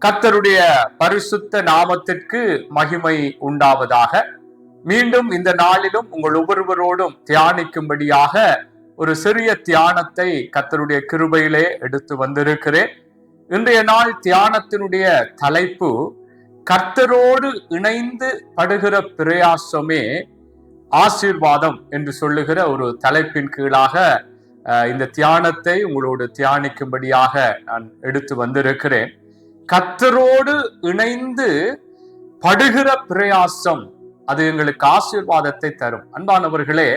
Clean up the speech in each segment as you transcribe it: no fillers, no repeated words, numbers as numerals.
கர்த்தருடைய பரிசுத்த நாமத்திற்கு மகிமை உண்டாவதாக. மீண்டும் இந்த நாளிலும் உங்கள் ஒவ்வொருவரோடும் தியானிக்கும்படியாக ஒரு சிறிய தியானத்தை கர்த்தருடைய கிருபையிலே எடுத்து வந்திருக்கிறேன். இன்றைய நாள் தியானத்தினுடைய தலைப்பு கர்த்தரோடு இணைந்து படுகிற பிரயாசமே ஆசீர்வாதம் என்று சொல்லுகிற ஒரு தலைப்பின் கீழாக இந்த தியானத்தை உங்களோடு தியானிக்கும்படியாக நான் எடுத்து வந்திருக்கிறேன். கர்த்தரோடு இணைந்து படுகிற பிரயாசம் அது எங்களுக்கு ஆசீர்வாதத்தை தரும். அன்பானவர்களே,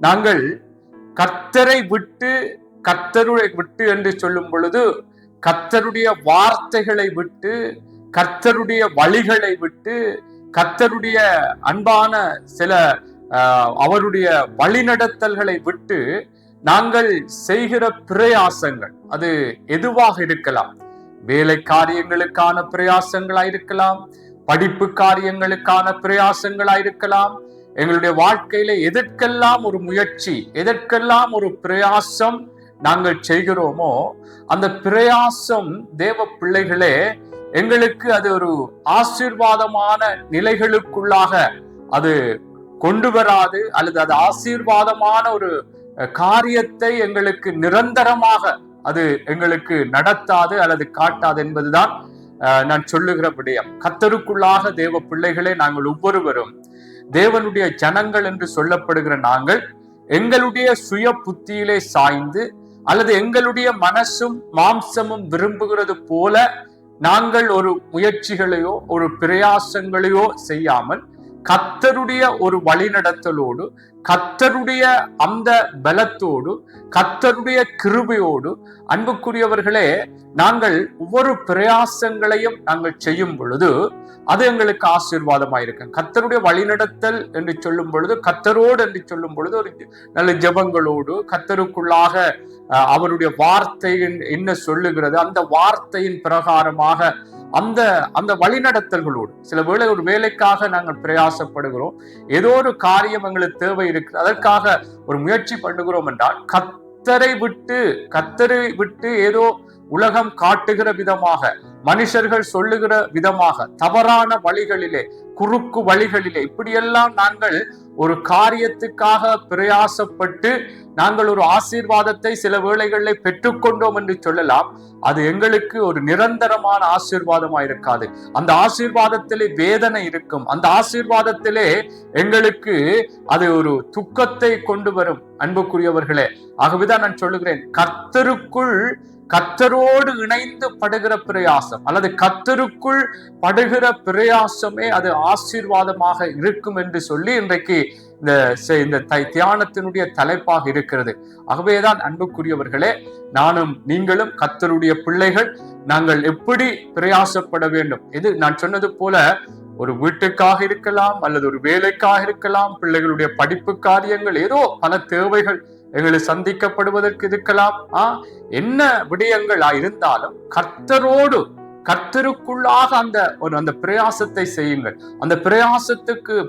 நாங்கள் கர்த்தரை விட்டு என்று சொல்லும் பொழுது கர்த்தருடைய வார்த்தைகளை விட்டு, கர்த்தருடைய வழிகளை விட்டு, கர்த்தருடைய அன்பான சில அவருடைய வழிநடத்தல்களை விட்டு நாங்கள் செய்கிற பிரயாசங்கள் அது எதுவாக இருக்கலாம். வேலை காரியங்களுக்கான பிரயாசங்களாயிருக்கலாம், படிப்பு காரியங்களுக்கான பிரயாசங்களாயிருக்கலாம். எங்களுடைய வாழ்க்கையில எதற்கெல்லாம் ஒரு முயற்சி, எதற்கெல்லாம் ஒரு பிரயாசம் நாங்கள் செய்கிறோமோ அந்த பிரயாசம் தேவ பிள்ளைகளே எங்களுக்கு அது ஒரு ஆசீர்வாதமான நிலைகளுக்குள்ளாக அது கொண்டு வராது, அல்லது அது ஆசீர்வாதமான ஒரு காரியத்தை எங்களுக்கு நிரந்தரமாக அது எங்களுக்கு நடத்தாது அல்லது காட்டாது என்பதுதான் நான் சொல்லுகிற விடயம். கர்த்தருக்குள்ளாக தேவ பிள்ளைகளே நாங்கள் ஒவ்வொருவரும் தேவனுடைய ஜனங்கள் என்று சொல்லப்படுகிற நாங்கள் எங்களுடைய சுய புத்தியிலே சாய்ந்து அல்லது எங்களுடைய மனசும் மாம்சமும் விரும்புகிறது போல நாங்கள் ஒரு முயற்சிகளையோ ஒரு பிரயாசங்களையோ செய்யாமல் கர்த்தருடைய ஒரு வழிநடத்தலோடு, கர்த்தருடைய அந்த பலத்தோடு, கர்த்தருடைய கிருபையோடு, அன்புக்குரியவர்களே, நாங்கள் ஒவ்வொரு பிரயாசங்களையும் நாங்கள் செய்யும் பொழுது அது எங்களுக்கு ஆசீர்வாதமாயிருக்கும். கர்த்தருடைய வழிநடத்தல் என்று சொல்லும் பொழுது, கர்த்தரோடு என்று சொல்லும் பொழுது ஒரு நல்ல ஜெபங்களோடு, கர்த்தருக்குள்ளாக அவருடைய வார்த்தை என்ன சொல்லுகிறது அந்த வார்த்தையின் பிரகாரமாக அந்த வழிநடத்தல்களோடு, சில வேளை ஒரு வேலைக்காக நாங்கள் பிரயாசப்படுகிறோம், ஏதோ ஒரு காரியம் எங்களுக்கு தேவை இருக்கு, அதற்காக ஒரு முயற்சி பண்ணுகிறோம் என்றால் கர்த்தரை விட்டு ஏதோ உலகம் காட்டுகிற விதமாக, மனுஷர்கள் சொல்லுகிற விதமாக, தவறான வழிகளிலே, குறுக்கு வழிகளிலே இப்படியெல்லாம் நாங்கள் ஒரு காரியத்துக்காக பிரயாசப்பட்டு நாங்கள் ஒரு ஆசீர்வாதத்தை சில வேளைகளில் பெற்றுக்கொண்டோம் என்று சொல்லலாம். அது எங்களுக்கு ஒரு நிரந்தரமான ஆசீர்வாதமாக இருக்காது. அந்த ஆசீர்வாதத்திலே வேதனை இருக்கும், அந்த ஆசீர்வாதத்திலே எங்களுக்கு அது ஒரு துக்கத்தை கொண்டு வரும். அன்புக்குரியவர்களே, ஆகவேதான் நான் சொல்லுகிறேன், கர்த்தரோடு இணைந்து படுகிற பிரயாசம் அல்லது கர்த்தருக்குள் படுகிற பிரயாசமே அது ஆசீர்வாதமாக இருக்கும் என்று சொல்லி இன்றைக்கு இந்த தியானத்தினுடைய தலைப்பாக இருக்கிறது. ஆகவேதான் அன்புக்குரியவர்களே, நானும் நீங்களும் கர்த்தருடைய பிள்ளைகள் நாங்கள் எப்படி பிரயாசப்பட வேண்டும். இது நான் சொன்னது போல ஒரு வீட்டுக்காக இருக்கலாம், அல்லது ஒரு வேலைக்காக இருக்கலாம், பிள்ளைகளுடைய படிப்பு காரியங்கள், ஏதோ பல தேவைகள் எங்களை சந்திக்கப்படுவதற்கு இருக்கலாம். என்ன விடயங்களா இருந்தாலும் கர்த்தருக்குள்ளாக அந்த பிரயாசத்தை செய்யுங்கள். அந்த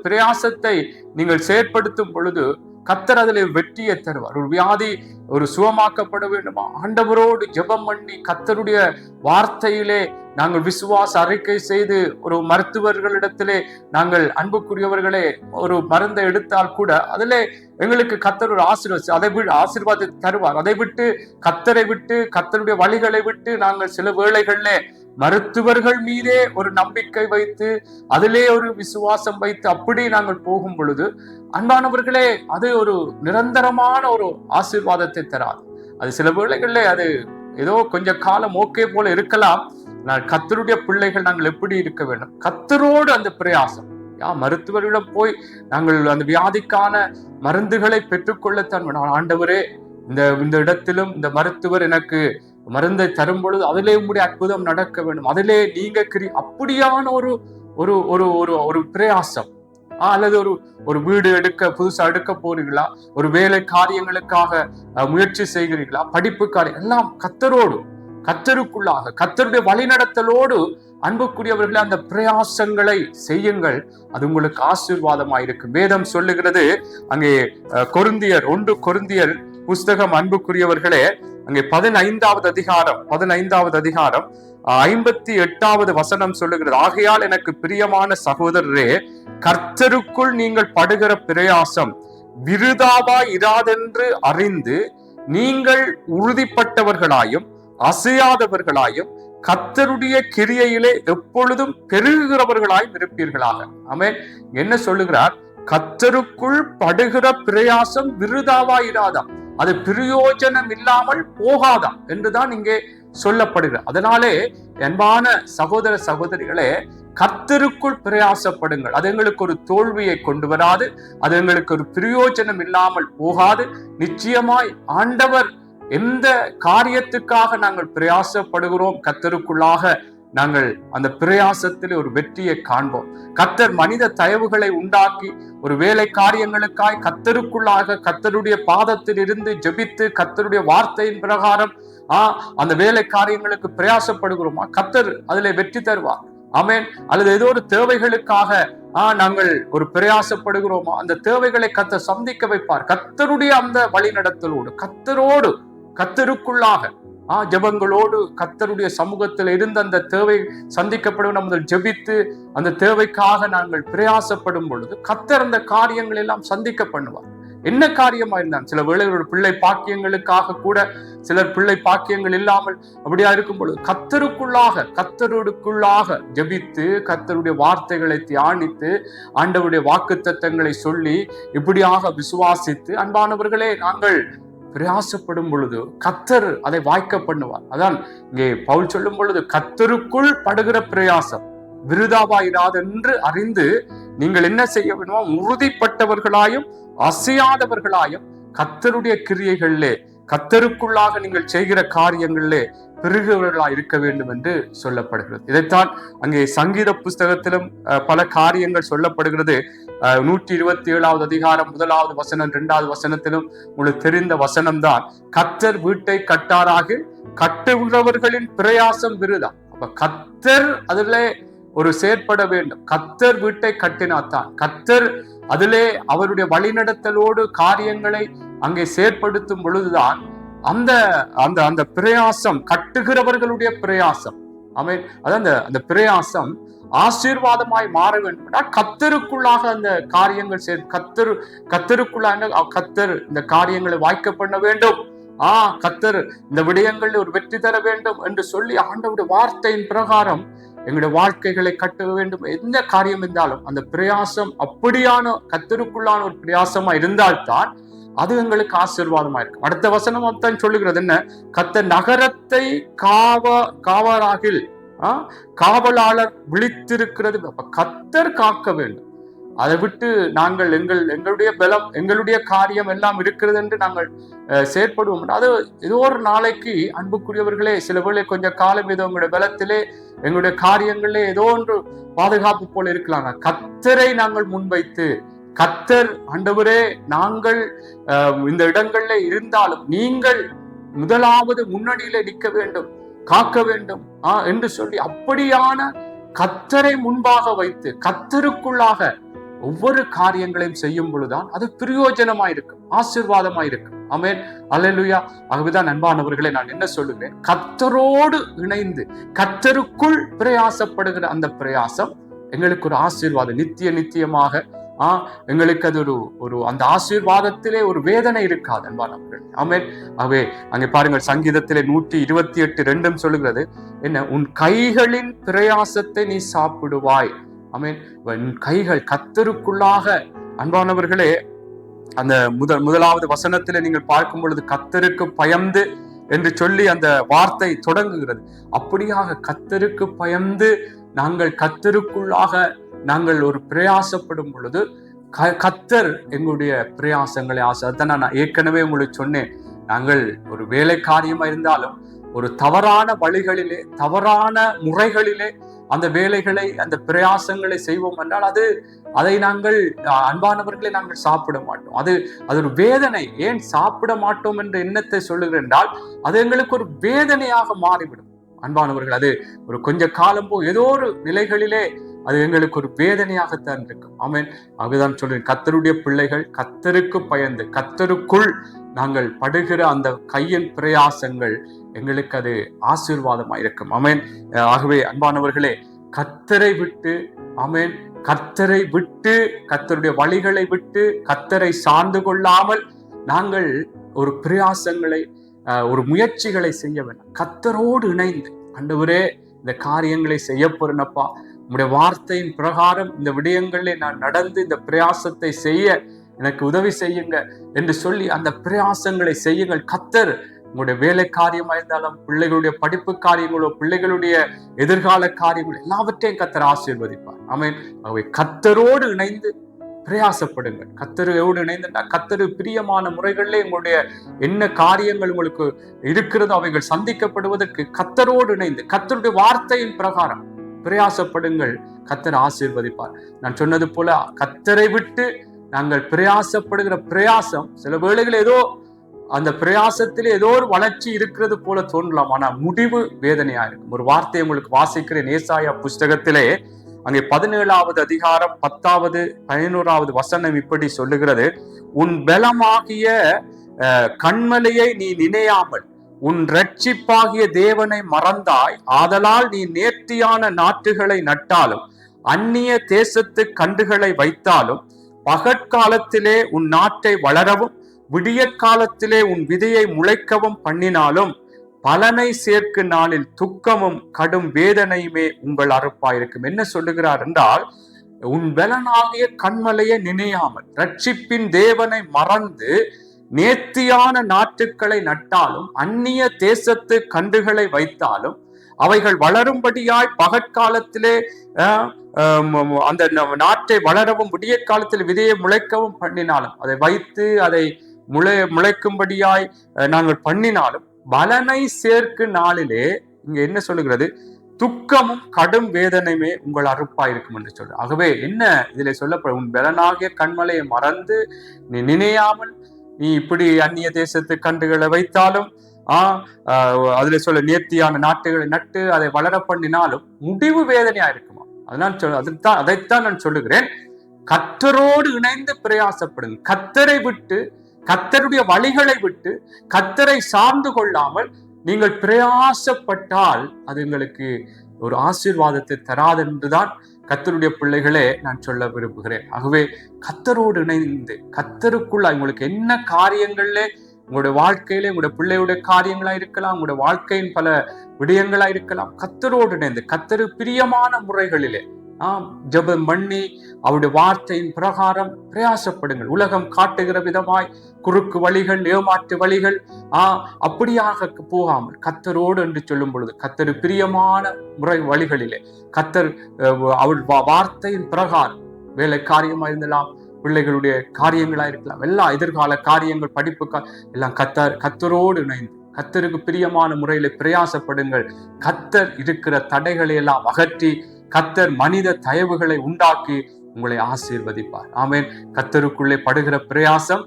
பிரயாசத்தை நீங்கள் செயற்படுத்தும் பொழுது கர்த்தர் அதில் வெற்றியை தருவார். ஒரு வியாதி ஒரு சுகமாக்கப்பட வேண்டுமா, ஆண்டவரோடு ஜெபம் பண்ணி கர்த்தருடைய வார்த்தையிலே நாங்கள் விசுவாச அறிக்கை செய்து ஒரு மருத்துவர்களிடத்திலே நாங்கள் அன்புக்குரியவர்களே ஒரு மருந்தை எடுத்தால் கூட அதிலே எங்களுக்கு கர்த்தர் ஒரு ஆசீர்வாதத்தை தருவார். அதை விட்டு கர்த்தருடைய வழிகளை விட்டு நாங்கள் சில வேளைகளிலே மருத்துவர்கள் மீதே ஒரு நம்பிக்கை வைத்து அதிலே ஒரு விசுவாசம் வைத்து அப்படி நாங்கள் போகும் பொழுது அன்பானவர்களே அது ஒரு நிரந்தரமான ஒரு ஆசீர்வாதத்தை தராது. அது சில வேளைகளிலே அது ஏதோ கொஞ்ச காலம் ஓகே போல இருக்கலாம். கர்த்தருடைய பிள்ளைகள் நாங்கள் எப்படி இருக்க வேண்டும்? கர்த்தரோடு அந்த பிரயாசம். மருத்துவர்களிடம் போய் நாங்கள் அந்த வியாதிக்கான மருந்துகளை பெற்றுக்கொள்ளத்தான் வேணும். ஆண்டவரே, இந்த இடத்திலும் இந்த மருத்துவர் எனக்கு மருந்தை தரும் பொழுது அதிலே உங்களுடைய அற்புதம் நடக்க வேண்டும், அதிலே நீங்க அப்படியான ஒரு பிரயாசம். அல்லது ஒரு வீடு புதுசா எடுக்க போறீங்களா, ஒரு வேலை காரியங்களுக்காக முயற்சி செய்கிறீர்களா, படிப்பு காரியம் எல்லாம் கர்த்தருக்குள்ளாக கர்த்தருடைய வழிநடத்தலோடு அன்புக்குரியவர்களே அந்த பிரயாசங்களை செய்யுங்கள். அது உங்களுக்கு ஆசீர்வாதமாயிருக்கும். வேதம் சொல்லுகிறது அங்கே 1 கொரிந்தியர் புஸ்தகம், அன்புக்குரியவர்களே, அங்கே 15வது அதிகாரம் 58வது வசனம் சொல்லுகிறது, ஆகையால் எனக்கு பிரியமான சகோதரரே, கர்த்தருக்குள் நீங்கள் படுகிற பிரயாசம் விருதாவா இராதென்று அறிந்து நீங்கள் உறுதிப்பட்டவர்களாயும் அசையாதவர்களாயும் கர்த்தருடைய கிரியையிலே எப்பொழுதும் பெருகுகிறவர்களாயும் இருப்பீர்களாக. ஆமென். என்ன சொல்லுகிறார்? கர்த்தருக்குள் படுகிற பிரயாசம் விருதாவா இராதா, அது பிரயோஜனம் இல்லாமல் போகாதா என்றுதான் இங்கே சொல்லப்படுகிறது. அதனாலே அன்பான சகோதர சகோதரிகளே, கர்த்தருக்குள் பிரயாசப்படுங்கள். அது எங்களுக்கு ஒரு தோல்வியை கொண்டு வராது, அது எங்களுக்கு ஒரு பிரயோஜனம் இல்லாமல் போகாது. நிச்சயமாய் ஆண்டவர் எந்த காரியத்துக்காக நாங்கள் பிரயாசப்படுகிறோம், கர்த்தருக்குள்ளாக நாங்கள் அந்த பிரயாசத்தில் ஒரு வெற்றியை காண்போம். கர்த்தர் மனித தயவுகளை உண்டாக்கி ஒரு வேலை காரியங்களுக்காய் கர்த்தருக்குள்ளாக கர்த்தருடைய பாதத்தில் இருந்து ஜெபித்து கர்த்தருடைய வார்த்தையின் பிரகாரம் அந்த வேலை காரியங்களுக்கு பிரயாசப்படுகிறோமா, கர்த்தர் அதிலே வெற்றி தருவார். ஆமென். அல்லது ஏதோ ஒரு தேவைகளுக்காக நாங்கள் ஒரு பிரயாசப்படுகிறோமா, அந்த தேவைகளை கர்த்தர் சந்திக்க வைப்பார். கர்த்தருடைய அந்த வழிநடத்தலோடு கர்த்தருக்குள்ளாக ஜெபங்களோடு கர்த்தருடைய சமூகத்தில் இருந்து அந்த தேவை சந்திக்கப்படும் நம்ம ஜெபித்து அந்த தேவைக்காக நாங்கள் பிரயாசப்படும் பொழுது கர்த்தர் அந்த காரியங்கள் எல்லாம் சந்திக்க பண்ணுவார். என்ன காரியமா இருந்தான், சில வேளைகளோட பிள்ளை பாக்கியங்களுக்காக கூட சிலர் பிள்ளை பாக்கியங்கள் இல்லாமல் அப்படியா இருக்கும் பொழுது கர்த்தருக்குள்ளாக ஜெபித்து கர்த்தருடைய வார்த்தைகளை தியானித்து ஆண்டவருடைய வாக்குத்தத்தங்களை சொல்லி இப்படியாக விசுவாசித்து அன்பானவர்களே நாங்கள் பிரயாசப்படும் பொழுது கர்த்தர் அதை வாய்க்க பண்ணுவார். அதான் இங்கே பவுல் சொல்லும் பொழுது, கர்த்தருக்குள் படுகிற பிரயாசம் விருதாவாயிராது என்று அறிந்து நீங்கள் என்ன செய்ய வேண்டுமோ, உறுதிப்பட்டவர்களாயும் அசையாதவர்களாயும் கர்த்தருடைய கிரியைகளிலே கர்த்தருக்குள்ளாக நீங்கள் செய்கிற காரியங்களிலே பெருகுவர்களா இருக்க வேண்டும் என்று சொல்லப்படுகிறது. இதைத்தான் அங்கே சங்கீத புஸ்தகத்திலும் பல காரியங்கள் சொல்லப்படுகிறது. 127வது அதிகாரம் 1வது வசனம் 2வது வசனத்திலும் உங்களுக்கு தெரிந்த வசனம் தான், கர்த்தர் வீட்டை கட்டாராக கட்டுகிறவர்களின் பிரயாசம் விருதா. அப்ப கர்த்தர் அதிலே ஒரு செயற்பட வேண்டும். கர்த்தர் வீட்டை கட்டினாத்தான், கர்த்தர் அதிலே அவருடைய வழிநடத்தலோடு காரியங்களை அங்கே செயற்படுத்தும் பொழுதுதான் அந்த அந்த அந்த பிரயாசம், கட்டுகிறவர்களுடைய பிரயாசம், ஆமென், அதான் அந்த பிரயாசம் ஆசீர்வாதமாய் மாற வேண்டும். கர்த்தருக்குள்ளாக அந்த காரியங்கள் கர்த்தருக்குள்ளாக கர்த்தர் இந்த காரியங்களை வாய்க்க பண்ண வேண்டும். கர்த்தர் இந்த விடயங்களில் ஒரு வெற்றி தர வேண்டும் என்று சொல்லி ஆண்டவருடைய வார்த்தையின் பிரகாரம் எங்களுடைய வாழ்க்கைகளை கட்ட வேண்டும். எந்த காரியம் இருந்தாலும் அந்த பிரயாசம் அப்படியான கர்த்தருக்குள்ளான ஒரு பிரயாசமா இருந்தால்தான் அது எங்களுக்கு ஆசீர்வாதமா இருக்கும். அடுத்த வசனம் தான் சொல்லுகிறது என்ன, கர்த்தர் நகரத்தை காவலாகில் காவலாளர் விழித்திருக்கிறது. கர்த்தர் காக்க வேண்டும். அதை விட்டு நாங்கள் எங்களுடைய பலம் எங்களுடைய காரியம் எல்லாம் இருக்கிறது என்று நாங்கள் செயற்படுவோம். அது ஏதோ ஒரு நாளைக்கு அன்புக்குரியவர்களே, சில வேளை கொஞ்சம் காலம் ஏதோ எங்களுடைய பலத்திலே எங்களுடைய காரியங்களிலே ஏதோ ஒன்று பாதுகாப்பு போல இருக்கலாம். கர்த்தரை நாங்கள் முன்வைத்து, கர்த்தர் ஆண்டவரே நாங்கள் இந்த இடங்கள்ல இருந்தாலும் நீங்கள் முதலாவது முன்னணியிலே நிற்க வேண்டும், காக்க வேண்டும் என்று சொல்லி அப்படியான கர்த்தரை முன்பாக வைத்து கர்த்தருக்குள்ளாக ஒவ்வொரு காரியங்களையும் செய்யும் பொழுதுதான் அது பிரயோஜனமாயிருக்கும், ஆசீர்வாதமாயிருக்கும். ஆமென், அல்லேலூயா. ஆகவேதான் அன்பானவர்களே, நான் என்ன சொல்லுகிறேன், கர்த்தரோடு இணைந்து கர்த்தருக்குள் பிரயாசப்படுகிற அந்த பிரயாசம் எங்களுக்கு ஒரு ஆசீர்வாதம், நித்தியமாக எங்களுக்கு அது ஒரு அந்த ஆசீர்வாதத்திலே ஒரு வேதனை இருக்காது அன்பானவர்கள். ஆமென். ஆகவே அங்கே பாருங்கள், சங்கீதத்திலே 128:2 சொல்லுகிறது என்ன, உன் கைகளின் பிரயாசத்தை நீ சாப்பிடுவாய். ஆமென். உன் கைகள் கர்த்தருக்குள்ளாக அன்பானவர்களே, அந்த முதலாவது வசனத்திலே நீங்கள் பார்க்கும் பொழுது கர்த்தருக்கு பயந்து என்று சொல்லி அந்த வார்த்தை தொடங்குகிறது. அப்படியாக கர்த்தருக்கு பயந்து நாங்கள் கர்த்தருக்குள்ளாக நாங்கள் ஒரு பிரயாசப்படும் பொழுது கர்த்தர் எங்களுடைய பிரயாசங்களை அதான் நான் ஏற்கனவே உங்களுக்கு சொன்னேன், நாங்கள் ஒரு வேலை காரியமா இருந்தாலும் ஒரு தவறான வழிகளிலே தவறான முறைகளிலே அந்த வேலைகளை அந்த பிரயாசங்களை செய்வோம் என்றால் அதை நாங்கள் அன்பானவர்களை நாங்கள் சாப்பிட மாட்டோம். அது ஒரு வேதனை. ஏன் சாப்பிட மாட்டோம் என்ற எண்ணத்தை சொல்லுகிறேன் என்றால் அது எங்களுக்கு ஒரு வேதனையாக மாறிவிடும் அன்பானவர்கள். அது ஒரு கொஞ்ச காலம் ஏதோ ஒரு நிலைகளிலே அது எங்களுக்கு ஒரு வேதனையாகத்தான் இருக்கும். ஆமென். அதுதான் சொல்றேன், கர்த்தருடைய பிள்ளைகள் கர்த்தருக்கு பயந்து கர்த்தருக்குள் நாங்கள் படுகிற அந்த கையின் பிரயாசங்கள் எங்களுக்கு அது ஆசீர்வாதமா இருக்கும். ஆமென். ஆகவே அன்பானவர்களே, கர்த்தரை விட்டு, ஆமென், கர்த்தரை விட்டு, கர்த்தருடைய வழிகளை விட்டு, கர்த்தரை சார்ந்து கொள்ளாமல் நாங்கள் ஒரு பிரயாசங்களை ஒரு முயற்சிகளை செய்ய வேண்டாம். கர்த்தரோடு இணைந்து, ஆண்டவரே இந்த காரியங்களை செய்ய போறேனப்பா, உங்களுடைய வார்த்தையின் பிரகாரம் இந்த விடயங்களில் நான் நடந்து இந்த பிரயாசத்தை செய்ய எனக்கு உதவி செய்யுங்க என்று சொல்லி அந்த பிரயாசங்களை செய்யுங்கள். கர்த்தர் உங்களுடைய வேலை காரியமா இருந்தாலும், பிள்ளைகளுடைய படிப்பு காரியங்களோ, பிள்ளைகளுடைய எதிர்கால காரியங்களோ எல்லாவற்றையும் கர்த்தர் ஆசீர்வதிப்பார். ஆமென். ஆகவே கர்த்தரோடு இணைந்து பிரயாசப்படுங்கள். கர்த்தரோடு இணைந்துட்டா கர்த்தரு பிரியமான முறைகளிலே உங்களுடைய என்ன காரியங்கள் உங்களுக்கு இருக்கிறதோ அவைகள் சந்திக்கப்படுவதற்கு கர்த்தரோடு இணைந்து கர்த்தருடைய வார்த்தையின் பிரகாரம் பிரயாசப்படுங்கள். கர்த்தர் ஆசீர்வதிப்பார். நான் சொன்னது போல கர்த்தரை விட்டு நாங்கள் பிரயாசப்படுகிற பிரயாசம் சில வேளைகள் ஏதோ அந்த பிரயாசத்திலே ஏதோ ஒரு வளர்ச்சி இருக்கிறது போல தோன்றலாம், ஆனா முடிவு வேதனையா இருக்கும். ஒரு வார்த்தையை உங்களுக்கு வாசிக்கிறேன். ஏசாயா புஸ்தகத்திலே அங்கே 17வது அதிகாரம் 10வது 11வது வசனம் இப்படி சொல்லுகிறது: உன் பலமாகிய கண்மலையை நீ நினையாமல் உன் இரட்சிப்பாகிய தேவனை மறந்தாய். ஆதலால் நீ நேர்த்தியான நாற்றுகளை நட்டாலும் அந்நிய தேசத்து கன்றுகளை வைத்தாலும் பகற்காலத்திலே உன் நாட்டை வளரவும் விடிய காலத்திலே உன் விதையை முளைக்கவும் பண்ணினாலும் பலனை சேர்க்கும் நாளில் துக்கமும் கடும் வேதனையுமே உங்கள் அறுப்பாயிருக்கும். என்ன சொல்லுகிறார் என்றால், உன் பலனாகிய கண்மலையை நினையாமல் ரட்சிப்பின் தேவனை மறந்து நேர்த்தியான நாற்றுக்களை நட்டாலும் அந்நிய தேசத்து கன்றுகளை வைத்தாலும் அவைகள் வளரும்படியாய் பகற்காலத்திலே அந்த நாட்டை வளரவும் விடிய காலத்தில் விதையை முளைக்கவும் பண்ணினாலும், அதை வைத்து அதை முளைக்கும்படியாய் நாங்கள் பண்ணினாலும் பலனை சேர்க்கு நாளிலே இங்க என்ன சொல்லுகிறது? துக்கமும் கடும் வேதனையுமே உங்கள் அறுப்பா இருக்கும் என்று சொல்ற. ஆகவே என்ன இதுல சொல்லப்படும்? உன் பலனாகிய கண்மலையை மறந்து நீ நினையாமல் நீ இப்படி அந்நிய தேசத்து கன்றுகளை வைத்தாலும் அதுல சொல்ல நேர்த்தியான நாட்டுகளை நட்டு அதை வளர பண்ணினாலும் முடிவு வேதனையா இருக்குமா? அதைத்தான் நான் சொல்லுகிறேன். கர்த்தரோடு இணைந்து பிரயாசப்படுங்க. கர்த்தரை விட்டு, கர்த்தருடைய வழிகளை விட்டு, கர்த்தரை சார்ந்து கொள்ளாமல் நீங்கள் பிரயாசப்பட்டால் அது உங்களுக்கு ஒரு ஆசீர்வாதத்தை தராது என்றுதான் கர்த்தருடைய பிள்ளைகளே நான் சொல்ல விரும்புகிறேன். ஆகவே கர்த்தரோடு இணைந்து கர்த்தருக்குள்ள உங்களுக்கு என்ன காரியங்கள்ல உங்களுடைய வாழ்க்கையில உங்களுடைய பிள்ளையுடைய காரியங்களா இருக்கலாம், உங்களுடைய வாழ்க்கையின் பல விடயங்களா இருக்கலாம், கர்த்தரோடு இணைந்து கர்த்தரு பிரியமான முறைகளிலே ஜெபம் பண்ணி அவருடைய வார்த்தையின் பிரகாரம் பிரயாசப்படுங்கள். உலகம் காட்டுகிற விதமாய் குறுக்கு வழிகள், ஏமாற்று வழிகள் அப்படியாக போகாமல் கர்த்தரோடு என்று சொல்லும் பொழுது கர்த்தரு பிரியமான முறை வழிகளிலே கர்த்தர் அவர் வார்த்தையின் பிரகாரம் வேலை காரியமா இருந்தலாம், பிள்ளைகளுடைய காரியங்களா இருக்கலாம், எல்லா எதிர்கால காரியங்கள், படிப்பு எல்லாம் கர்த்தரோடு இணைந்து கர்த்தருக்கு பிரியமான முறையில பிரயாசப்படுங்கள். கர்த்தர் இருக்கிற தடைகளை எல்லாம் அகற்றி கர்த்தர் மனித தயவுகளை உண்டாக்கி உங்களை ஆசீர்வதிப்பார். ஆமென். கர்த்தருக்குள்ளே படுகிற பிரயாசம்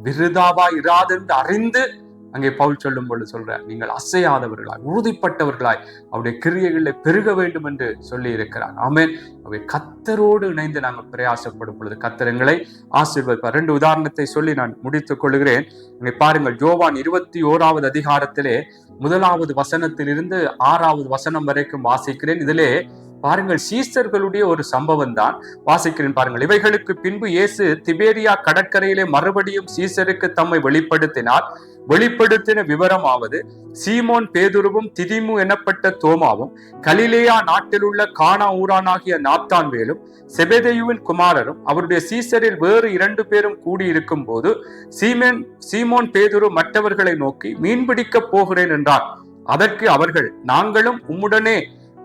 விருதாவா இராது என்று அறிந்து அங்கே பவுல் சொல்லும் பொழுது சொல்ற, நீங்கள் அசையாதவர்களாய் உறுதிப்பட்டவர்களாய் அவருடைய கிரியைகளை பெருக வேண்டும் என்று சொல்லி இருக்கிறார். ஆமென். அவை கர்த்தரோடு இணைந்து நாங்கள் பிரயாசப்படும் பொழுது கர்த்தர் எங்களை ஆசீர்வதிப்பார். 2 உதாரணத்தை சொல்லி நான் முடித்துக் கொள்கிறேன். அங்கே பாருங்கள், யோவான் 21வது அதிகாரத்திலே 1வது வசனத்திலிருந்து 6வது வசனம் வரைக்கும் வாசிக்கிறேன். இதிலே பாருங்கள், சீசர்களுடைய ஒரு சம்பவம் தான் வாசிக்கிறேன். பாருங்கள், இவைகளுக்கு பின்பு இயேசு திபேரியா கடற்கரையிலே மறுபடியும் சீசருக்கு தம்மை வெளிப்படுத்தின விவரமாவது, சீமோன் பேதுருவும் திதிமு எனப்பட்ட தோமாவும் கலிலேயா நாட்டில் உள்ள கானா ஊரானாகிய நாத்தான்வேலும் செபெதேயுவின் குமாரரும் அவருடைய சீசரில் வேறு 2 பேரும் கூடியிருக்கும் போது சீமோன் பேதுரு மற்றவர்களை நோக்கி, மீன்பிடிக்க போகிறேன் என்றார். அதற்கு அவர்கள், நாங்களும் உம்முடனே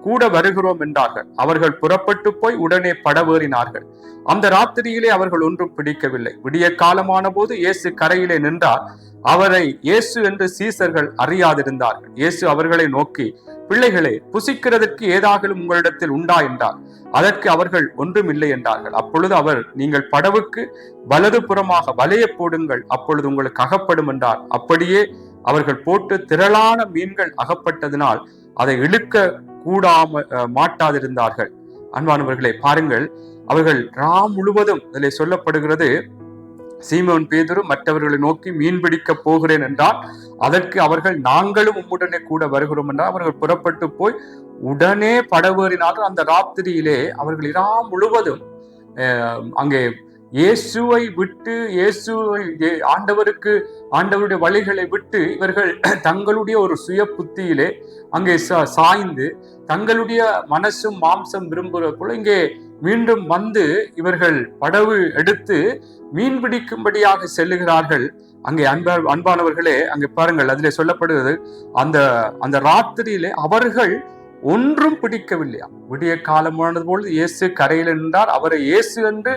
கூட வருகிறோம் என்றார்கள். அவர்கள் புறப்பட்டு போய் உடனே படவேறினார்கள். அந்த ராத்திரியிலே அவர்கள் ஒன்றும் பிடிக்கவில்லை. விடிய காலமான போது இயேசு கரையிலே நின்றார். அவரை இயேசு என்று சீசர்கள் அறியாதிருந்தார்கள். இயேசு அவர்களை நோக்கி, பிள்ளைகளே, புசிக்கிறதற்கு ஏதாகலும் உங்களிடத்தில் உண்டா என்றார். அதற்கு அவர்கள் ஒன்றும் இல்லை என்றார்கள். அப்பொழுது அவர், நீங்கள் படவுக்கு வலது புறமாக வலைய போடுங்கள், அப்பொழுது உங்களுக்கு அகப்படும் என்றார். அப்படியே அவர்கள் போட்டு திரளான மீன்கள் அகப்பட்டதினால் அதை இழுக்க மாட்டாதிருந்தார்கள். அன்பானவர்களே, பாருங்கள், அவர்கள் முழுவதும் இதில் சொல்லப்படுகிறது, சீமோன் பேதுரு மற்றவர்களை நோக்கி மீன் பிடிக்க போகிறேன் என்றால், அதற்கு அவர்கள் நாங்களும் உம்முடனே கூட வருகிறோம் என்றால், அவர்கள் புறப்பட்டு போய் உடனே படவேறினாலும் அந்த ராத்திரியிலே அவர்கள் இரா முழுவதும் அங்கே இயேசுவை விட்டு ஆண்டவருடைய வழிகளை விட்டு இவர்கள் தங்களுடைய ஒரு சுய புத்தியிலே அங்கே சாய்ந்து தங்களுடைய மனசும் மாம்சம் விரும்புகிற போல இங்கே மீண்டும் வந்து இவர்கள் படவு எடுத்து மீன் பிடிக்கும்படியாக செல்லுகிறார்கள். அங்கே அன்பானவர்களே, அங்கே பாருங்கள், அதிலே சொல்லப்படுகிறது, அந்த ராத்திரியிலே அவர்கள் ஒன்றும் பிடிக்கவில்லையா. விடிய காலமானது போல் இயேசு கரையில் நின்றார். அவரை இயேசு என்று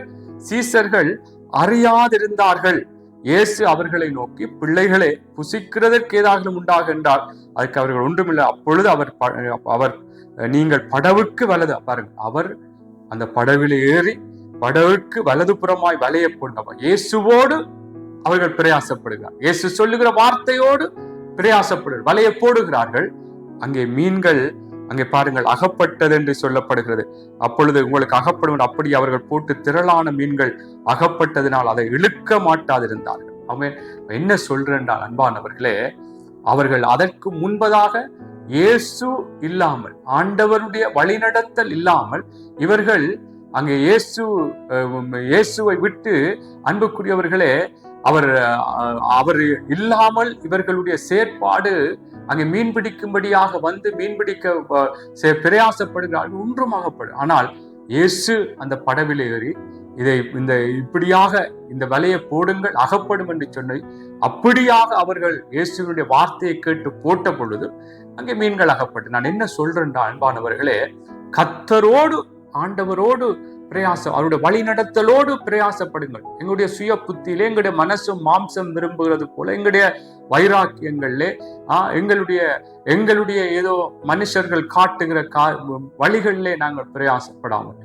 சீசர்கள் அறியாதிருந்தார்கள். இயேசு அவர்களை நோக்கி, பிள்ளைகளே, புசிக்கிறதற்கு ஏதாவது உண்டாக என்றால் அதுக்கு அவர்கள் ஒன்றுமில்லை. அப்பொழுது அவர் நீங்கள் படவுக்கு வலது, பாருங்க, அவர் அந்த படவில் ஏறி படவுக்கு வலது புறமாய் வலைய போண்டவர். இயேசுவோடு அவர்கள் பிரயாசப்படுகிறார். இயேசு சொல்லுகிற வார்த்தையோடு பிரயாசப்படுகிறார், வலைய போடுகிறார்கள். அங்கே மீன்கள் அங்கே பாருங்கள் அகப்பட்டது என்று சொல்லப்படுகிறது. அப்பொழுது உங்களுக்கு அகப்படும் அப்படி அவர்கள் போட்டு திரளான மீன்கள் அகப்பட்டதினால் அதை இழுக்க மாட்டாதிருந்தார்கள். அவன் என்ன சொல்றால் அன்பானவர்களே, அவர்கள் அதற்கு முன்பதாக இயேசு இல்லாமல், ஆண்டவருடைய வழிநடத்தல் இல்லாமல் இவர்கள் அங்கே இயேசுவை விட்டு, அன்புக்குரியவர்களே, அவர் இல்லாமல் இவர்களுடைய செயற்பாடு அங்கே மீன் பிடிக்கும்படியாக வந்து மீன் பிடிக்க பிரயாசப்படுகிறார்கள், ஒன்றும் அகப்படும். ஆனால் இயேசு அந்த படவில் ஏறி இப்படியாக இந்த வலையை போடுங்கள் அகப்படும் என்று சொன்ன அப்படியாக அவர்கள் இயேசுடைய வார்த்தையை கேட்டு போட்ட பொழுது அங்கே மீன்கள் அகப்பட்டு. நான் என்ன சொல்றேன் அன்பானவர்களே, கர்த்தரோடு ஆண்டவரோடு பிரயாசம், அவருடைய வழி நடத்தலோடு பிரயாசப்படுங்கள். எங்களுடைய சுய புத்தியிலே எங்களுடைய மனசும் மாம்சம் விரும்புகிறது போல எங்களுடைய வைராக்கியங்களிலே எங்களுடைய ஏதோ மனுஷர்கள் காட்டுகிற வழிகளிலே நாங்கள் பிரயாசப்படாமல்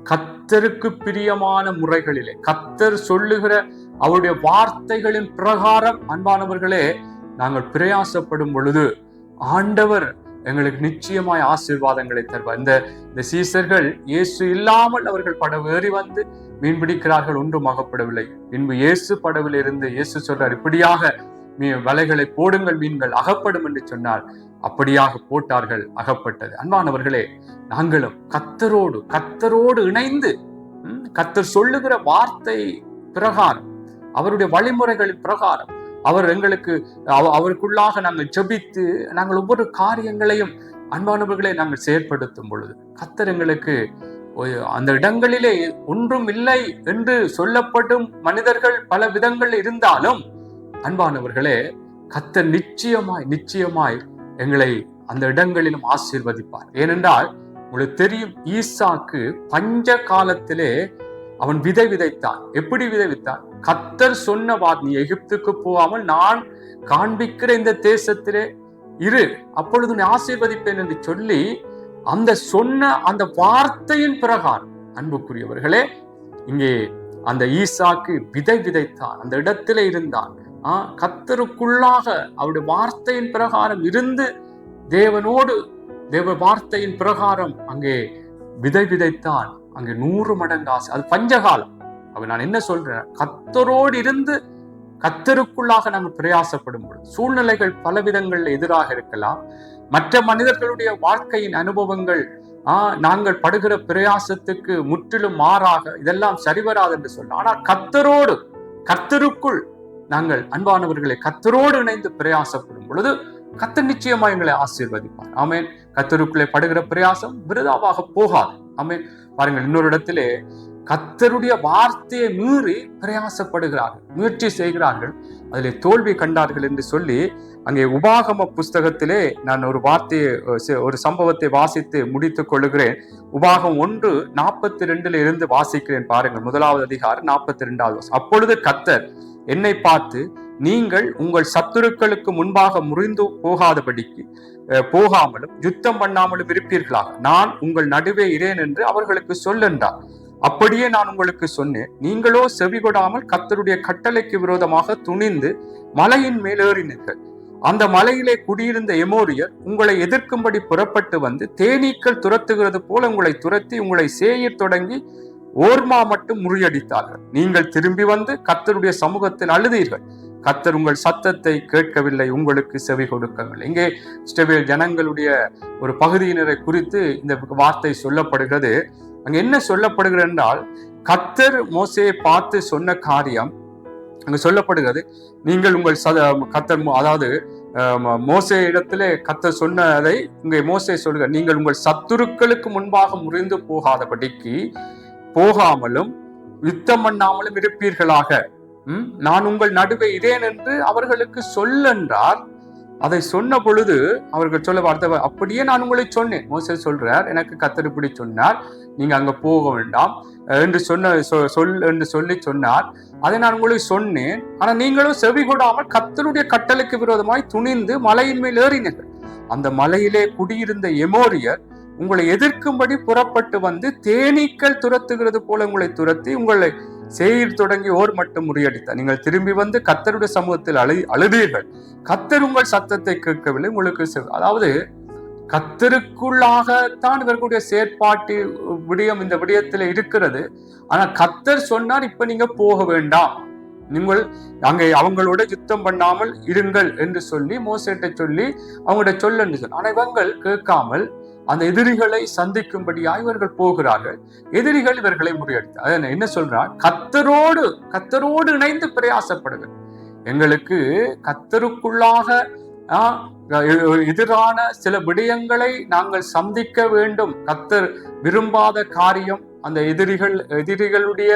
கர்த்தருக்கு பிரியமான முறைகளிலே கர்த்தர் சொல்லுகிற அவருடைய வார்த்தைகளின் பிரகாரம் அன்பானவர்களே நாங்கள் பிரயாசப்படும் பொழுது ஆண்டவர் எங்களுக்கு நிச்சயமாய் ஆசீர்வாதங்களை தருவார். இந்த சீசர்கள் இயேசு இல்லாமல் அவர்கள் படவு ஏறி வந்து மீன் பிடிக்கிறார்கள், ஒன்றும் அகப்படவில்லை. பின்பு இயேசு படவில் இருந்து இயேசு சொல்றார், இப்படியாக வலைகளை போடுங்கள், மீன்கள் அகப்படும் என்று சொன்னார். அப்படியாக போட்டார்கள், அகப்பட்டது. அன்பானவர்களே, நாங்களும் கர்த்தரோடு இணைந்து கர்த்தர் சொல்லுகிற வார்த்தை பிரகாரம், அவருடைய வழிமுறைகளின் பிரகாரம் அவருக்குள்ளாக நாங்கள் ஜெபித்து நாங்கள் ஒவ்வொரு காரியங்களையும் அன்பானவர்களை நாங்கள் செயற்படுத்தும் பொழுது கர்த்தர் எங்களுக்கு அந்த இடங்களிலே ஒன்றும் இல்லை என்று சொல்லப்படும் மனிதர்கள் பல விதங்கள் இருந்தாலும் அன்பானவர்களே, கர்த்தர் நிச்சயமாய் எங்களை அந்த இடங்களிலும் ஆசீர்வதிப்பார். ஏனென்றால் உங்களுக்கு தெரியும், ஈசாக்கு பஞ்ச காலத்திலே அவன் விதை விதைத்தான். எப்படி விதைத்தான்? கர்த்தர் சொன்ன நீ எகிப்துக்கு போகாமல் நான் காண்பிக்கிற இந்த தேசத்திலே இரு, அப்பொழுது நீ ஆசீர்வதிப்பேன் என்று சொல்லி அந்த சொன்ன அந்த வார்த்தையின் பிரகாரம் அன்புக்குரியவர்களே, இங்கே அந்த ஈசாக்கு விதை விதைத்தான், அந்த இடத்திலே இருந்தான். கர்த்தருக்குள்ளாக அவருடைய வார்த்தையின் பிரகாரம் இருந்து தேவ வார்த்தையின் பிரகாரம் அங்கே விதை விதைத்தான். அங்கே 100 மடங்கு ஆசை. அது பஞ்சகாலம். நான் என்ன சொல்றேன், கர்த்தரோடு இருந்து கர்த்தருக்குள்ளாக நாங்கள் பிரயாசப்படும் பொழுது சூழ்நிலைகள் பலவிதங்கள்ல எதிராக இருக்கலாம், மற்ற மனிதர்களுடைய வாழ்க்கையின் அனுபவங்கள் நாங்கள் படுகிற பிரயாசத்துக்கு முற்றிலும் மாறாக இதெல்லாம் சரிவராது என்று சொல்ல. ஆனால் கர்த்தருக்குள் நாங்கள் அன்பானவர்களை கர்த்தரோடு இணைந்து பிரயாசப்படும் பொழுது கர்த்தர் நிச்சயமா எங்களை ஆசீர்வதிப்பார். ஆமென். கர்த்தருக்குள்ளே படுகிற பிரயாசம் விருதாவாக போகாது. ஆமென். பாருங்கள், இன்னொரு இடத்திலே கர்த்தருடைய வார்த்தையை மீறி பிரயாசப்படுகிறார்கள், முயற்சி செய்கிறார்கள், அதிலே தோல்வி கண்டார்கள் என்று சொல்லி அங்கே உபாகம புஸ்தகத்திலே நான் ஒரு சம்பவத்தை வாசித்து முடித்துக் கொள்ளுகிறேன். உபாகம் 1:42 இருந்து வாசிக்கிறேன். பாருங்கள், 1வது அதிகாரம் 42வது. அப்பொழுது கர்த்தர் என்னை பார்த்து, நீங்கள் உங்கள் சத்துருக்களுக்கு முன்பாக முறிந்து போகாமலும் யுத்தம் பண்ணாமலும் இருப்பீர்களாக நான் உங்கள் நடுவே இரேன் என்று அவர்களுக்கு சொல்லென்றார். அப்படியே நான் உங்களுக்கு சொன்னேன். நீங்களோ செவிகொடாமல் கர்த்தருடைய கட்டளைக்கு விரோதமாக துணிந்து மலையின் மேலேறினீர்கள். அந்த மலையிலே குடியிருந்த எமோரியர் உங்களை எதிர்க்கும்படி புறப்பட்டு வந்து தேனீக்கள் துரத்துகிறது போல உங்களை துரத்தி உங்களை சேயத் தொடங்கி ஓர்மா மட்டும் முறியடித்தார்கள். நீங்கள் திரும்பி வந்து கர்த்தருடைய சமூகத்தில் அழுதீர்கள். கர்த்தர் உங்கள் சத்தத்தை கேட்கவில்லை, உங்களுக்கு செவி கொடுக்கவில்லை. இங்கே இஸ்ரவேல் ஜனங்களுடைய ஒரு பகுதியினரை குறித்து இந்த வார்த்தை சொல்லப்படுகிறது. அங்க என்ன சொல்லப்படுகிறது என்றால், கர்த்தர் மோசேயை பார்த்து சொன்ன காரியம் அங்க சொல்லப்படுகிறது. நீங்கள் உங்கள் கர்த்தர் அதாவது மோசே இடத்திலே கர்த்தர் சொன்னதை இங்கே மோசே சொல்கிறார், நீங்கள் உங்கள் சத்துருக்களுக்கு முன்பாக முறிந்து போகாமலும் யுத்தம் பண்ணாமலும் இருப்பீர்களாக. நான் உங்கள் நடுவே இரேன் என்று அவர்களுக்கு சொல்லென்றார். அதை சொன்ன பொழுது அவர்கள் சொல்ல வார்த்தை, அப்படியே நான் உங்களை சொன்னேன். மோசே சொல்றார், எனக்கு கர்த்தர் இப்படி சொன்னார், நீங்க அங்க போக வேண்டாம் என்று என்று சொல்லி சொன்னார். அதை நான் உங்களுக்கு சொன்னேன். ஆனா நீங்களும் செவி கொடாமல் கர்த்தருடைய கட்டளைக்கு விரோதமாய் துணிந்து மலையின் மேல் ஏறினீர்கள். அந்த மலையிலே குடியிருந்த எமோரியர் உங்களை எதிர்க்கும்படி புறப்பட்டு வந்து தேனீக்கள் துரத்துகிறது போல உங்களை துரத்தி உங்களை சேயீர் தொடங்கி ஓர் மட்டும் முறியடித்தார். நீங்கள் திரும்பி வந்து கர்த்தருடைய சமூகத்தில் அழுதீர்கள். கர்த்தர் உங்கள் சத்தத்தை கேட்கவில்லை, உங்களுக்கு அதாவது கர்த்தருக்குள்ளாகத்தான் இவர்களுடைய செயற்பாட்டு விடயம் இந்த விடயத்துல இருக்கிறது. ஆனா கர்த்தர் சொன்னார், இப்ப நீங்க போக வேண்டாம், நீங்கள் அங்கே அவங்களோட யுத்தம் பண்ணாமல் இருங்கள் என்று சொல்லி மோசேட்டை சொல்லி அவங்கள்ட்ட சொல்லு சொன்ன. ஆனா இவங்கள் கேட்காமல் அந்த எதிரிகளை சந்திக்கும்படியாக இவர்கள் போகிறார்கள். எதிரிகள் இவர்களை முறியடித்தார். என்ன சொல்றார், கர்த்தரோடு இணைந்து பிரயாசப்படுங்க. எங்களுக்கு கர்த்தருக்குள்ளாக எதிரான சில விடயங்களை நாங்கள் சந்திக்க வேண்டும். கர்த்தர் விரும்பாத காரியம், அந்த எதிரிகளுடைய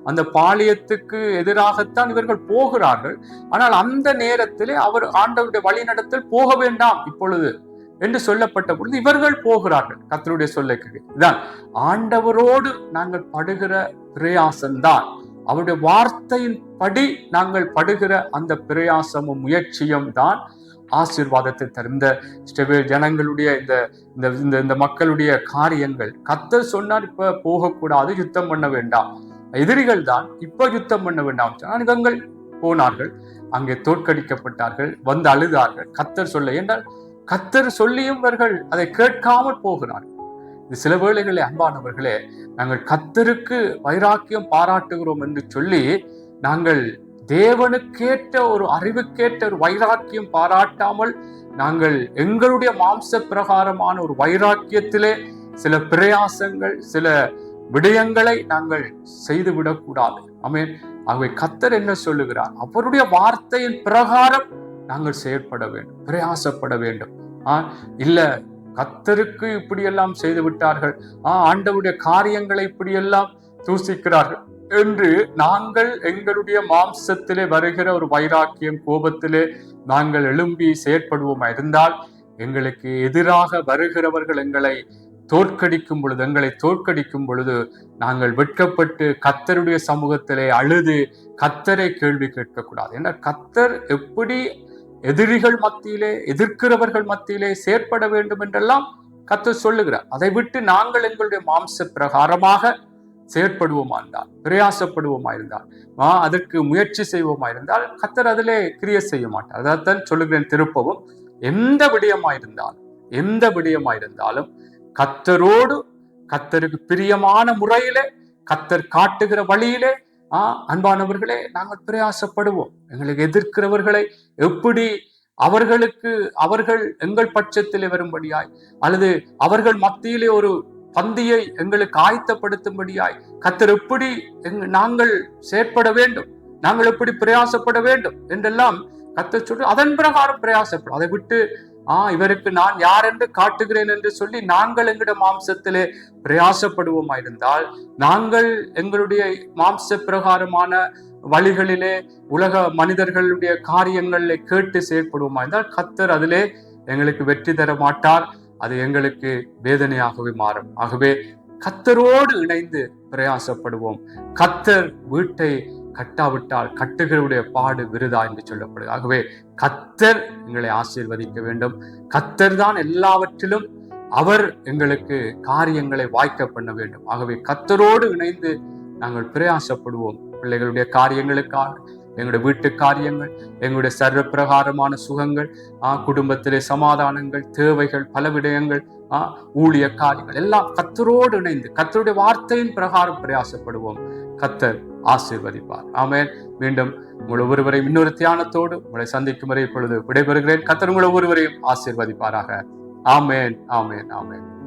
அந்த பாளையத்துக்கு எதிராகத்தான் இவர்கள் போகிறார்கள். ஆனால் அந்த நேரத்திலே அவர் ஆண்டவருடைய வழி நடத்தல் போக வேண்டாம் இப்பொழுது என்று சொல்லப்பட்ட பொழுது இவர்கள் போகிறார்கள். கர்த்தருடைய சொல்லுக்கு இதான் ஆண்டவரோடு நாங்கள் படுகிற பிரயாசம்தான், அவருடைய வார்த்தையின் படி நாங்கள் படுகிற அந்த பிரயாசமும் முயற்சியும் தான் ஆசீர்வாதத்தை தரும். இந்த இஸ்ரவேல் ஜனங்களுடைய இந்த மக்களுடைய காரியங்கள், கர்த்தர் சொன்னார் இப்ப போகக்கூடாது, யுத்தம் பண்ண வேண்டாம், எதிரிகள் தான் இப்ப யுத்தம் பண்ண வேண்டாம். இவங்கள் போனார்கள், அங்கே தோற்கடிக்கப்பட்டார்கள், வந்து அழுதார்கள். கர்த்தர் சொல்ல என்றால் கர்த்தர் சொல்லியும் இவர்கள் அதை கேட்காமல் போகிறார்கள். இது சில வேளைகளே அன்பானவர்களே, நாங்கள் கர்த்தருக்கு வைராக்கியம் பாராட்டுகிறோம் என்று சொல்லி நாங்கள் தேவனுக்கேற்ற ஒரு அறிவுக்கேற்ற ஒரு வைராக்கியம் பாராட்டாமல் நாங்கள் எங்களுடைய மாம்ச பிரகாரமான ஒரு வைராக்கியத்திலே சில பிரயாசங்கள் சில விடயங்களை நாங்கள் செய்துவிடக்கூடாது. ஆமென். ஆகவே கர்த்தர் என்ன சொல்லுகிறார், அவருடைய வார்த்தையின் பிரகாரம் நாங்கள் செயற்பட வேண்டும், பிரயாசப்பட வேண்டும். இல்ல கர்த்தருக்கு இப்படியெல்லாம் செய்து விட்டார்கள், ஆண்டவருடைய காரியங்களை இப்படியெல்லாம் தூசிக்கிறார்கள் என்று நாங்கள் எங்களுடைய மாம்சத்திலே வருகிற ஒரு வைராக்கியம் கோபத்திலே நாங்கள் எழும்பி செயற்படுவோமா இருந்தால், எங்களுக்கு எதிராக வருகிறவர்கள் எங்களை தோற்கடிக்கும் பொழுது நாங்கள் வெட்கப்பட்டு கர்த்தருடைய சமூகத்திலே அழுது கர்த்தரை கேள்வி கேட்கக்கூடாது. ஏன்னா கர்த்தர் எப்படி எதிரிகள் மத்தியிலே எதிர்க்கிறவர்கள் மத்தியிலே செயற்பட வேண்டும் என்றெல்லாம் கர்த்தர் சொல்லுகிறார். அதை விட்டு நாங்கள் எங்களுடைய மாம்ச பிரகாரமாக செயற்படுவோமா இருந்தால், பிரயாசப்படுவோமா இருந்தால், அதற்கு முயற்சி செய்வோமா இருந்தால் கர்த்தர் அதிலே கிரியை செய்ய மாட்டார். அதைத்தான் சொல்லுகிறேன் திருப்பவும், எந்த விடயமாயிருந்தாலும் கர்த்தரோடு கர்த்தருக்கு பிரியமான முறையிலே கர்த்தர் காட்டுகிற வழியிலே அன்பானவர்களே நாங்கள் பிரயாசப்படுவோம். எங்களுக்கு எதிர்க்கிறவர்களை எப்படி அவர்கள் எங்கள் பட்சத்திலே வரும்படியாய் அல்லது அவர்கள் மத்தியிலே ஒரு பந்தியை எங்களுக்கு ஆயத்தப்படுத்தும்படியாய் கர்த்தர் எப்படி நாங்கள் செயற்பட வேண்டும், நாங்கள் எப்படி பிரயாசப்பட வேண்டும் என்றெல்லாம் கர்த்தர் சொல்லி அதன் பிரகாரம் பிரயாசப்படும். அதை விட்டு இவருக்கு நான் யார் என்று காட்டுகிறேன் என்று சொல்லி நாங்கள் எங்களுடைய மாம்சத்திலே பிரயாசப்படுவோமா இருந்தால், நாங்கள் எங்களுடைய மாம்ச பிரகாரமான வழிகளிலே உலக மனிதர்களுடைய காரியங்களிலே கேட்டு செயற்படுவோமா இருந்தால் கர்த்தர் அதிலே எங்களுக்கு வெற்றி தர மாட்டார். அது எங்களுக்கு வேதனையாகவே மாறும். ஆகவே கர்த்தரோடு இணைந்து பிரயாசப்படுவோம். கர்த்தர் வீட்டை கட்டாவிட்டால் கட்டுகளுடைய பாடு விருதா என்று சொல்லப்படுது. ஆகவே கர்த்தர் எங்களை ஆசீர்வதிக்க வேண்டும். கர்த்தர் தான் எல்லாவற்றிலும் அவர் எங்களுக்கு காரியங்களை வாய்க்க பண்ண வேண்டும். ஆகவே கர்த்தரோடு இணைந்து நாங்கள் பிரயாசப்படுவோம். பிள்ளைகளுடைய காரியங்களுக்காக, எங்களுடைய வீட்டு காரியங்கள், எங்களுடைய சர்வ பிரகாரமான சுகங்கள், குடும்பத்திலே சமாதானங்கள், தேவைகள், பல விடயங்கள் ஊழிய காரியங்கள் எல்லாம் கர்த்தரோடு இணைந்து கர்த்தருடைய வார்த்தையின் பிரகாரம் பிரயாசப்படுவோம். கர்த்தர் ஆசீர்வதிப்பார். ஆமென். மீண்டும் உங்கள் ஒவ்வொருவரையும் இன்னொரு தியானத்தோடு உங்களை சந்திக்கும் வரை இப்பொழுது விடைபெறுகிறேன். கர்த்தர் உங்கள் ஒவ்வொருவரையும் ஆசீர்வதிப்பாராக. ஆமென், ஆமென், ஆமென்.